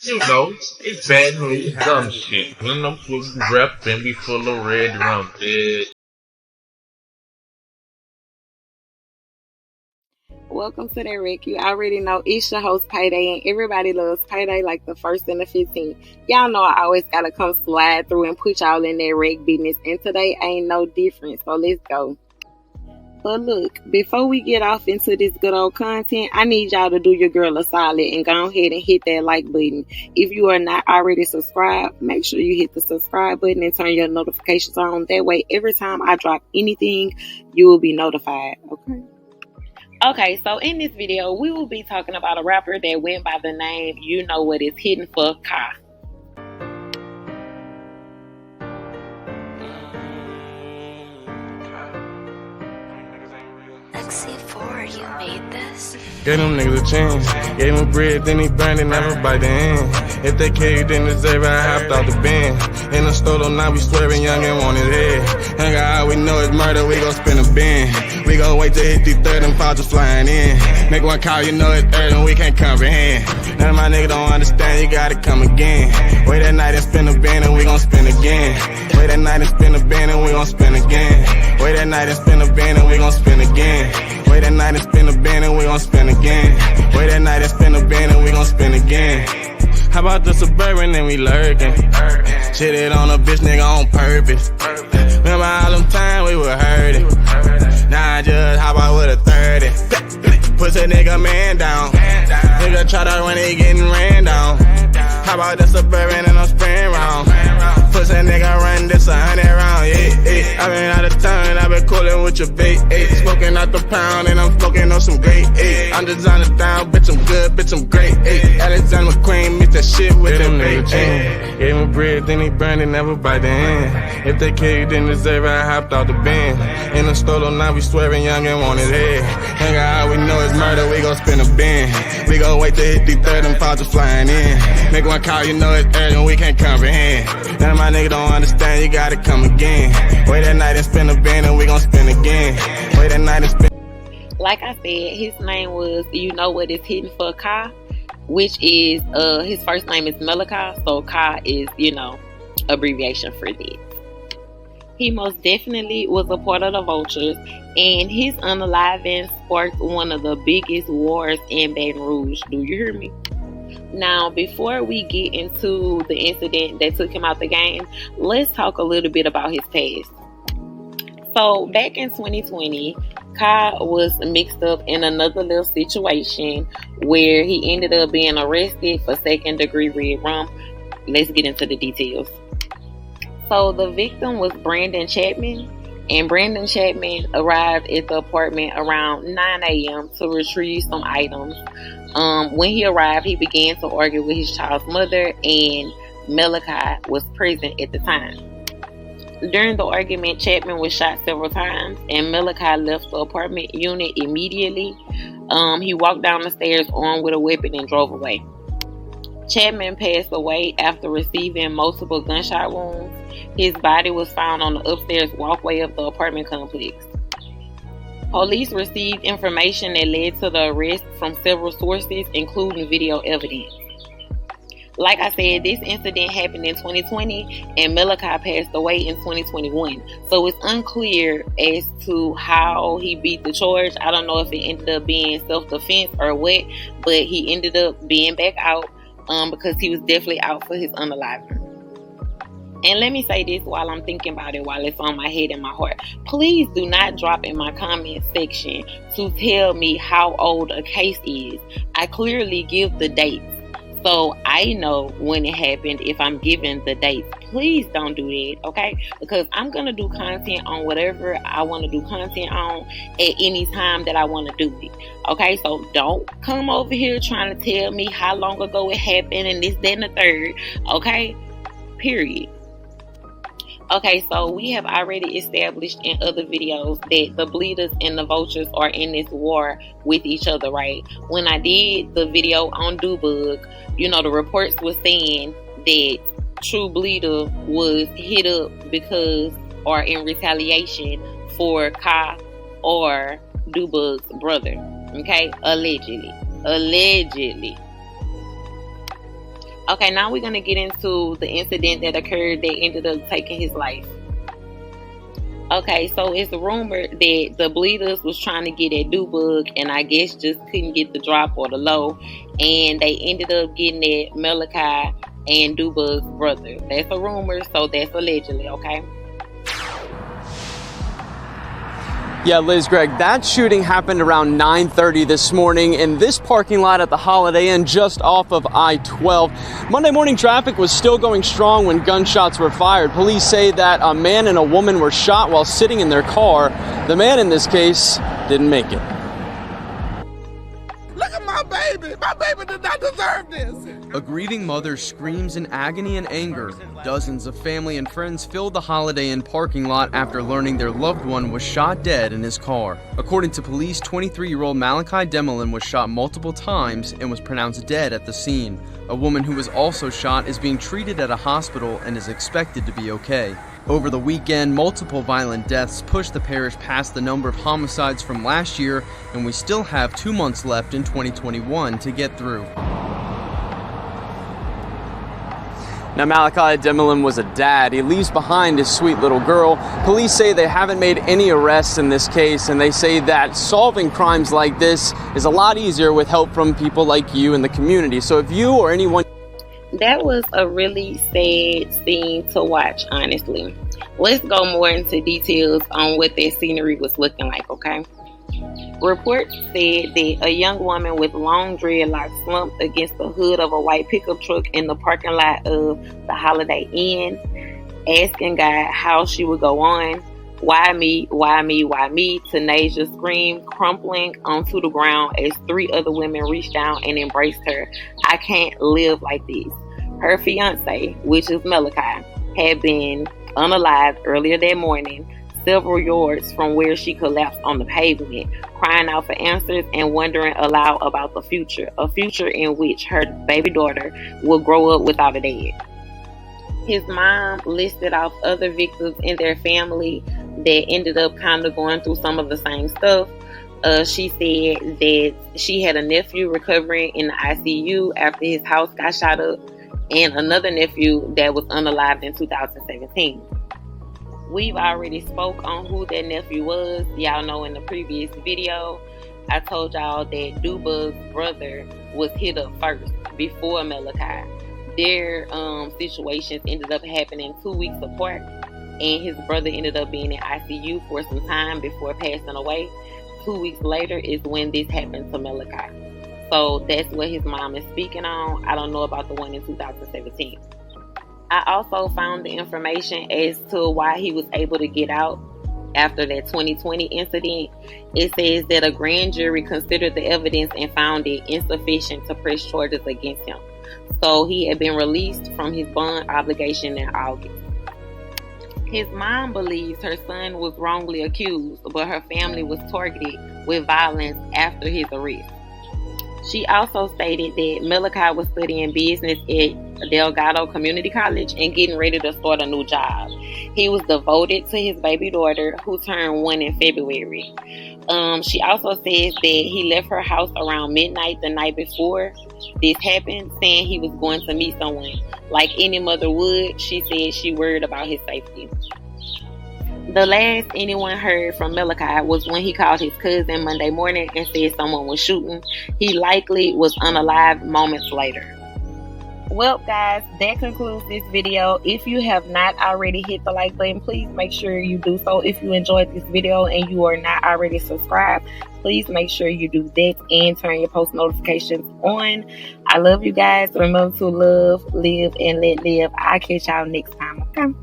You know, it's Baton Rouge dumb shit. When I'm full of rep and be full of red rum, bitch. Welcome to that wreck. You already know it's your host PayDae, and everybody loves PayDae like the 1st and the 15th. Y'all know I always gotta come slide through and put y'all in that wreck business, and today ain't no different, so let's go. But look, before we get off into this good old content, I need y'all to do your girl a solid and go ahead and hit that like button. If you are not already subscribed, make sure you hit the subscribe button and turn your notifications on. That way, every time I drop anything, you will be notified, okay? So in this video, we will be talking about a rapper that went by the name You Know What Is Hidden for Ka. You made this? Gave them niggas a chance. Gave them bread, then he burned it, never bite the end. If they kill you, then deserve it, I hopped off the bench. In the store, now we swerving, young and want his head. Hang out, we know it's murder, we gon' spin a bin. We gon' wait till hit the third and fall just flying in. Make one call, you know it's urgent, we can't comprehend. None of my niggas don't understand, you gotta come again. Wait that night and spin a bin and we gon' spin again. Wait that night and spin a bin and we gon' spin again. Wait that night and spin a bin and we gon' spin again. Wait that night and spin a bin and we gon' spin again. Wait that night and spin a bin and we gon' spin again. How about the Suburban and we lurking? Shit it on a bitch nigga on purpose. Remember all them time we were hurting. Now I just hop out with a 30. Push a nigga man down. Nigga try to when he getting ran down. How about the Suburban and I'm spraying round? Push a nigga run this 100 round, yeah. I been out of town, I been coolin' with your bait, smoking out the pound and I'm smoking on some great, I'm designer down, bitch I'm good, bitch I'm great, Alexander McQueen, mix that shit with them bait, Gave him bread, then he burned it, never bite the end. If they kill you, then deserve it, I hopped off the bin. In the store, now we swerving, young and want his head. Hang out, we know it's murder, we gon' spin a bin. We gon' wait till hit the third and fall just flying in. Make one call, you know it's urgent, we can't comprehend. None of my niggas don't understand, you gotta come again. Wait that night and spin a bin and we gon' spin again. Wait that night and spin. Like I said, his name was You Know What Is Hidden for Ka, which is, his first name is Melaka, so Ka is, abbreviation for that. He most definitely was a part of the Vultures, and his unaliving sparked one of the biggest wars in Baton Rouge. Do you hear me? Now, before we get into the incident that took him out the game, let's talk a little bit about his past. So, back in 2020, Ka was mixed up in another little situation where he ended up being arrested for second-degree red rum. Let's get into the details. So, the victim was Brandon Chapman, and Brandon Chapman arrived at the apartment around 9 a.m. to retrieve some items. When he arrived, he began to argue with his child's mother, and Melaka was present at the time. During the argument, Chapman was shot several times, and Melaka left the apartment unit immediately. He walked down the stairs armed with a weapon and drove away. Chapman passed away after receiving multiple gunshot wounds. His body was found on the upstairs walkway of the apartment complex. Police received information that led to the arrest from several sources, including video evidence. Like I said, this incident happened in 2020 and Melaka passed away in 2021. So it's unclear as to how he beat the charge. I don't know if it ended up being self-defense or what, but he ended up being back out because he was definitely out for his unaliving. And let me say this while I'm thinking about it, while it's on my head and my heart. Please do not drop in my comment section to tell me how old a case is. I clearly give the dates, so I know when it happened if I'm giving the dates. Please don't do that, okay? Because I'm going to do content on whatever I want to do content on at any time that I want to do it, okay? So don't come over here trying to tell me how long ago it happened and this, that, and the third, okay? Period. Okay, so we have already established in other videos that the BLEEDAs and the Vultures are in this war with each other, right? When I did the video on Dubug, the reports were saying that True BLEEDA was hit up because or in retaliation for Ka or Dubug's brother, okay? Allegedly. Okay, now we're going to get into the incident that occurred that ended up taking his life. Okay, so it's rumored that the BLEEDAs was trying to get at Dubug and I guess just couldn't get the drop or the low. And they ended up getting at Malachi and Dubug's brother. That's a rumor, so that's allegedly, okay? Yeah, Liz, Greg, that shooting happened around 9:30 this morning in this parking lot at the Holiday Inn just off of I-12. Monday morning traffic was still going strong when gunshots were fired. Police say that a man and a woman were shot while sitting in their car. The man in this case didn't make it. Look at my baby! My baby did not deserve this! A grieving mother screams in agony and anger. Dozens of family and friends filled the Holiday Inn parking lot after learning their loved one was shot dead in his car. According to police, 23-year-old Malachi Demelin was shot multiple times and was pronounced dead at the scene. A woman who was also shot is being treated at a hospital and is expected to be okay. Over the weekend, multiple violent deaths pushed the parish past the number of homicides from last year, and we still have 2 months left in 2021 to get through. Now, Malachi Demelin was a dad. He leaves behind his sweet little girl. Police say they haven't made any arrests in this case, and they say that solving crimes like this is a lot easier with help from people like you in the community. So if you or anyone... That was a really sad scene to watch, honestly. Let's go more into details on what that scenery was looking like, okay? Reports said that a young woman with long dreadlocks slumped against the hood of a white pickup truck in the parking lot of the Holiday Inn, asking God how she would go on. Why me, why me, why me? Tanasia screamed, crumpling onto the ground as 3 other women reached down and embraced her. I can't live like this. Her fiance, which is Malachi, had been unalived earlier that morning, several yards from where she collapsed on the pavement, crying out for answers and wondering aloud about the future, a future in which her baby daughter will grow up without a dad. His mom listed off other victims in their family that ended up kind of going through some of the same stuff. She said that she had a nephew recovering in the ICU after his house got shot up, and another nephew that was unalived in 2017. We've already spoke on who that nephew was. Y'all know in the previous video, I told y'all that Dubug's brother was hit up first before Malachi. Their situations ended up happening 2 weeks apart, and his brother ended up being in ICU for some time before passing away. 2 weeks later is when this happened to Malachi. So that's what his mom is speaking on. I don't know about the one in 2017. I also found the information as to why he was able to get out after that 2020 incident. It says that a grand jury considered the evidence and found it insufficient to press charges against him. So he had been released from his bond obligation in August. His mom believes her son was wrongly accused, but her family was targeted with violence after his arrest. She also stated that Malachi was studying business at Delgado Community College and getting ready to start a new job. He was devoted to his baby daughter, who turned 1 in February. She also says that he left her house around midnight the night before this happened, saying he was going to meet someone. Like any mother would, she said she worried about his safety. The last anyone heard from Malachi was when he called his cousin Monday morning and said someone was shooting. He likely was unalived moments later. Well, guys, that concludes this video. If you have not already hit the like button, please make sure you do so. If you enjoyed this video and you are not already subscribed, please make sure you do that and turn your post notifications on. I love you guys. Remember to love, live, and let live. I'll catch y'all next time. Okay?